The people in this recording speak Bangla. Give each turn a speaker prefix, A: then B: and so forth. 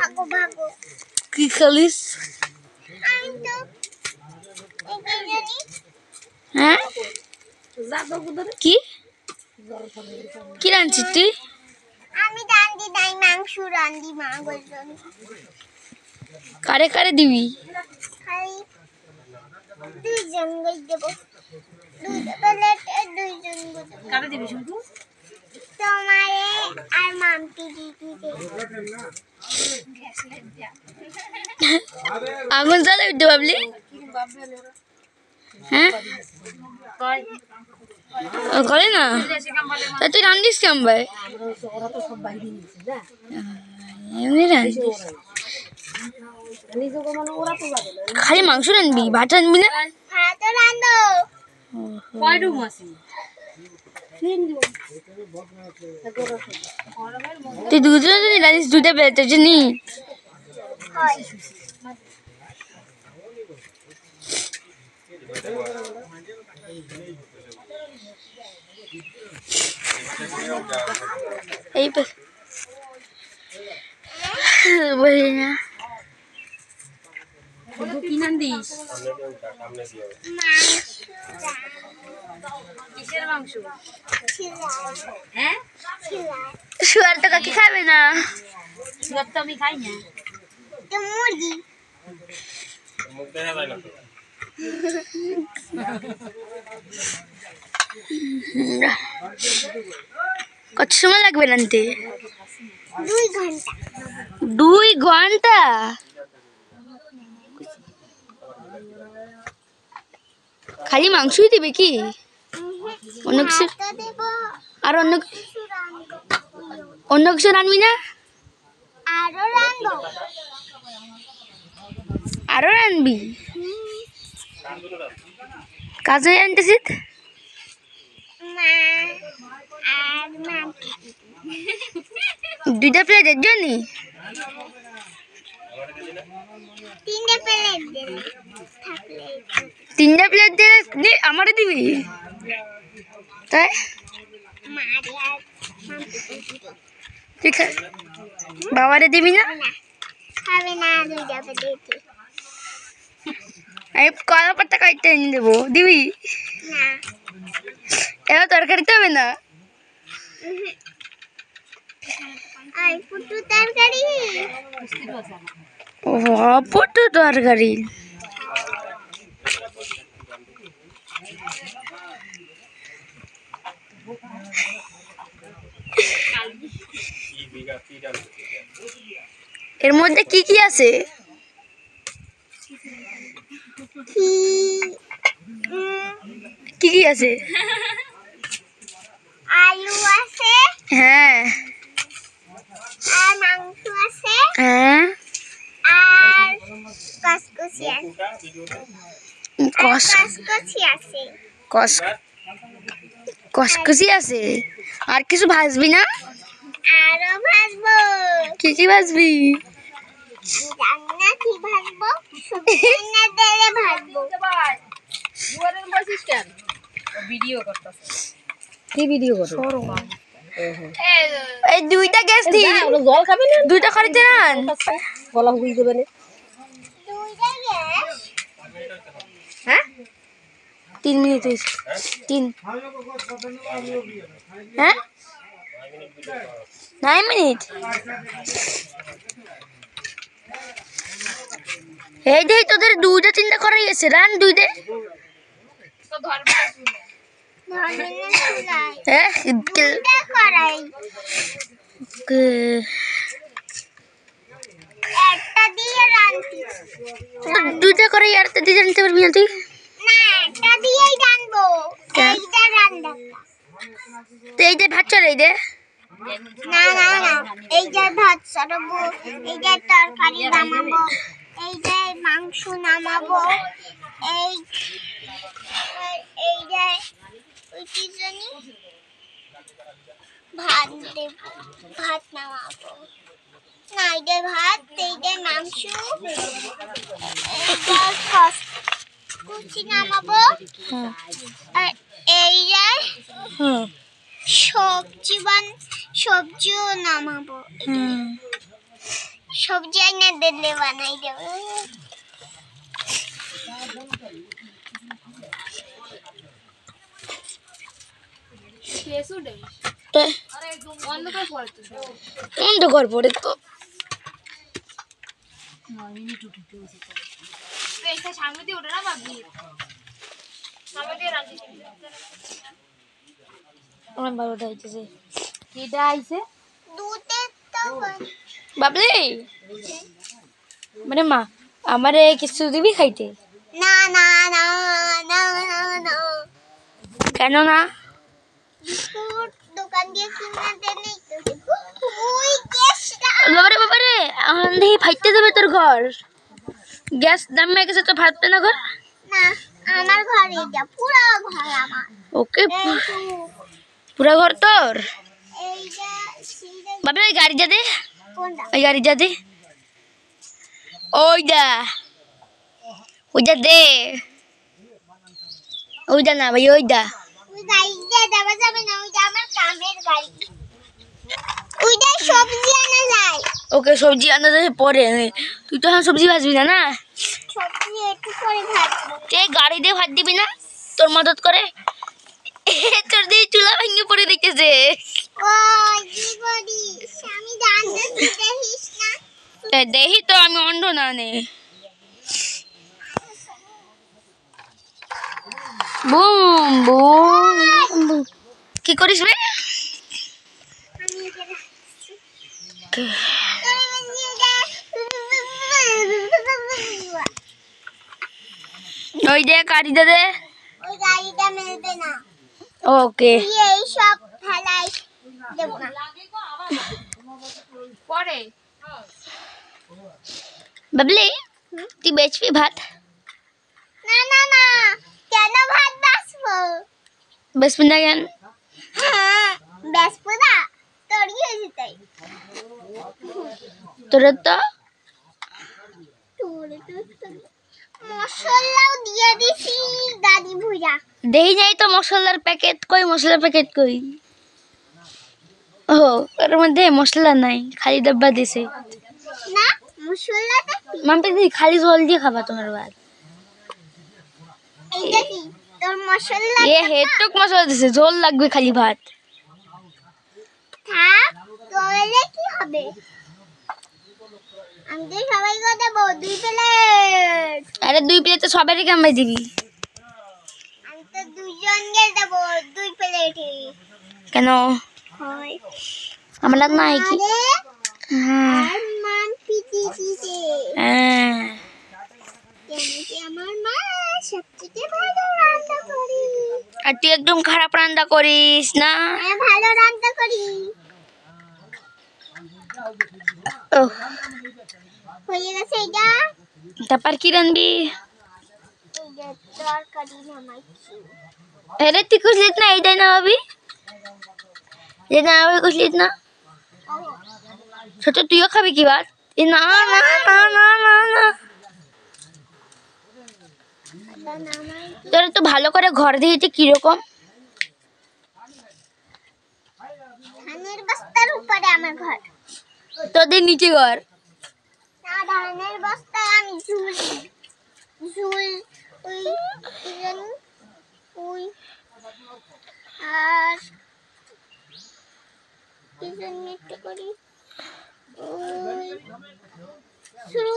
A: ভাগো ভাগো
B: কি খেলিস?
A: আমি তো এই জানি
B: হ্যাঁ কি কি রাঁধছিস তুই?
A: আমি রান্দি নাই মাংস রান্দি মা বলছেন
B: কারে কারে দিবি?
A: খাই দুইজন গই দেব দুইটা প্লেটে দুইজন গই দেব
B: কারে দিবি শুনকু?
A: তোমারে আর মামটি দিদি দে
B: আগুন জ্বালা উঠতে ভাবলি? হ্যাঁ করে না তা তুই রান্ধিস কেমন ভাই? এমনি রান্ধিস? খালি মাংস রানবি, ভাত রানবি না?
A: ভাত রান্ধো
B: তুই দুজন রান্ধিস দুটা পেতে জানি?
A: হয়
B: এই বলি না কি রান্ধিস? কিসের মাংস? হ্যাঁ শুয়ার তো কাকি খাবে না। শুয়ার তো আমি খাই না।
A: তো মুরগি
B: কত সময় লাগবে রানতে?
A: 2 ঘন্টা
B: 2 ঘন্টা? খালি মাংসই দিবে কি অন্য কিছু? আর অন্য কিছু রানবি না?
A: আরো রান্ধো
B: আরো রানবি? কাজে আনতেছিস?
A: মা আর মাম
B: 2টা প্লেটের জন্য?
A: 3টে প্লেট দেবে থাকলে
B: 3টা প্লেট দিয়ে আমারে দিবি? তাই
A: মা আর মামটি
B: তুই বাবারে দিবি না?
A: খাবে না 2টা প্লেট
B: আমি কলা পাতা কাটতে এনে দেবো, দিবি?
A: না
B: এবার তরকারিতে হবে না?
A: আর পুটু তরকারি
B: ও পুটু তরকারি এর মধ্যে কি কি আছে? কি কি আছে?
A: আলু আছে
B: হ্যাঁ
A: আর মাংস আছে
B: হ্যাঁ
A: আর কসকসি আছে কসকসি আছে
B: কসকসি আছে। আর কিছু ভাজবি না?
A: আরো ভাজবো
B: কি কি ভাজবি?
A: জানি না কি ভাজবো শুকনো তেলে ভাজবো
B: কি ভিডিও করছ? এই 2টা গ্যাস দি জল খাবি না? 2টা খরিতে রান গলা হুই দেবে না।
A: 2টা গ্যাস
B: হ্যাঁ 3 মিনিট হয়েছে 3 হ্যাঁ 9 মিনিট। এই যে তোদের 2টা 3টা করাই গেছে রান 2টা হ্যাঁ
A: কড়াই একটা দিয়ে রান্তি
B: 2টা করাই আর দিয়ে জানতে পারবি না তুই?
A: না একটা দিয়েই রান্নবো এইটা রান্না
B: তো এই যে ভাত চড়ে এই যে
A: না না না এই যে ভাত চড়াবো এই যে তরকারি নামাবো এই যে মাংস নামাবো এই যে ওই কি জানি ভাত দেব ভাত নামাবো না এই যে ভাত এই যে মাংস এইটা কুচি নামাবো আর এই যে সবজিও নামাবো সবজি আইনে দিলে বানাই দেব।
B: অন্ধকার পড়ে তো আমার ভালো দাইতেছে কিটা আইছে
A: দুধের তো
B: বাবলি মানে মা আমারে কিছু দিবি খাইতে
A: না না না না না না
B: কেন না
A: বিস্কুট দোকান দিয়ে কিনে দিলেই তো দেবো। ওই গ্যাসটা
B: বাবারে এখন দেখি ফাইতে দেবে তোর ঘর গ্যাস দাম হয়ে গেছে তো ফাটবে না ঘর
A: না আমার ঘরে যা পুরো ঘর আমার।
B: ওকে
A: এই তো,
B: পুরা ঘর তোর
A: এইটা সিঁড়ি
B: বাবলি ওই গাড়ি যা দে
A: কোনটা?
B: ওই গাড়ি যা দে ওইটা দে ওইটা না ভাই ওইটা
A: ওই গাড়িটা দেওয়া যাবে না, ওইটা আমার কামের গাড়ি। ওইটা সবজি আনা যায়।
B: ওকে সবজি আনতে যাবে পরে তুই তো এখন সবজি ভাজবি না না
A: সবজি একটু করে ভাজবো।
B: তুই গাড়ি দিয়ে ভাত দিবি না তোর মদত করে তোর দিয়ে চুলা ভেঙে পড়ে দেখতেছে
A: ওই কি করিস? আমি জানতে দেখিস না।
B: দেখি তো আমি অন্ধ না নে বুম বুম বুম। কি করিস রে
A: আমি এখানে
B: ওই দে গাড়িটা দে
A: ওই গাড়িটা মেলবে না।
B: ওকে
A: তুই এই সব ফেলাই দেবো না।
B: পরে বাবলি তুই বেচবি ভাত
A: না না না, কেন ভাত বাসবো?
B: বেচবি না কেন
A: হ্যাঁ বাসবো না, তোর কি হয়েছে তাই?
B: তোর তো
A: মশলাও দিয়ে দিছি দাদি ভুইয়া।
B: দেই যাই তো মশলার প্যাকেট কই ও এর মধ্যে মশলা নাই খালি ডাব্বা দিছে
A: না মশলাটা কি?
B: মাম্পি দি খালি জল দিয়ে খাবা তোমার ভাত
A: এইটা কি তোর মশলা?
B: হেটুক মশলা দিছে ঝোল লাগবে খালি ভাত
A: থাক তাহলে কি হবে? আমি তো সবাই কথা বল 2 প্লেট।
B: আরে 2 প্লেট তো সবারই কামাই দিবি
A: আমি তো দুজনকে দেবো 2 প্লেটে।
B: কেন
A: হয়
B: আমার নাই কি হ্যাঁ
A: আর মান পিটি দিতে।
B: হ্যাঁ
A: কেনকি আমার মা সবচেয়ে ভালো রান্না করি।
B: আর তুই একদম খারাপ রান্না করিস না
A: আমি ভালো রান্না করি।
B: ও
A: হয়ে গেছে এটা।
B: তারপর কি রান্নবি
A: এইটা তরকারি নামাইছি।
B: আরে তুই কুছলিস না এইটাই না ভাবি যে না ভাবি কুছলিস না ছোট তুইও খাবি কি ভাত এ না না না না না না তোর তো ভালো করে ঘর দিয়েছে কিরকম
A: ধানের বস্তার উপরে আমার ঘর।
B: তোদের নিচে ঘর
A: না ধানের বস্তায় আমি ঝুল ওই কি জানি ওই আর কি জানি একটা করি ওই শুরু